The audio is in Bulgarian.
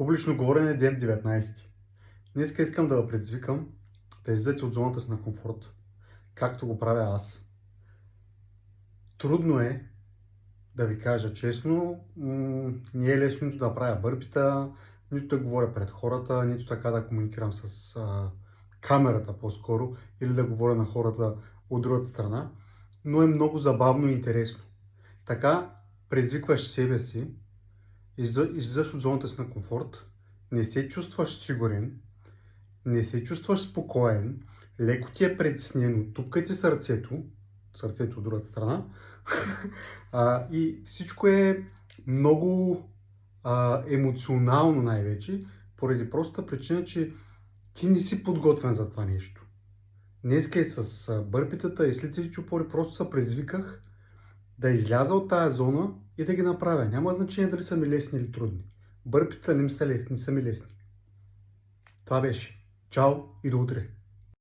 Публично говорене ден 19. Днес искам да предизвикам да излезете от зоната си на комфорт, както го правя аз. Трудно е, да ви кажа честно, не е лесно нито да правя бърпита, нито да говоря пред хората, нито така да комуникирам с камерата по-скоро, или да говоря на хората от другата страна, но е много забавно и интересно. Така предизвикваш себе си, излизаш от зоната си на комфорт, не се чувстваш сигурен, не се чувстваш спокоен, леко ти е притеснено, тупка ти сърцето от другата страна, и всичко е много емоционално най-вече, поради простата причина, че ти не си подготвен за това нещо. Днеска и с бърпитата и с лицеви чупори просто се предизвиках да изляза от тая зона и да ги направя. Няма значение дали са ми лесни или трудни. Бърпитата не са ми лесни. Това беше. Чао и до утре!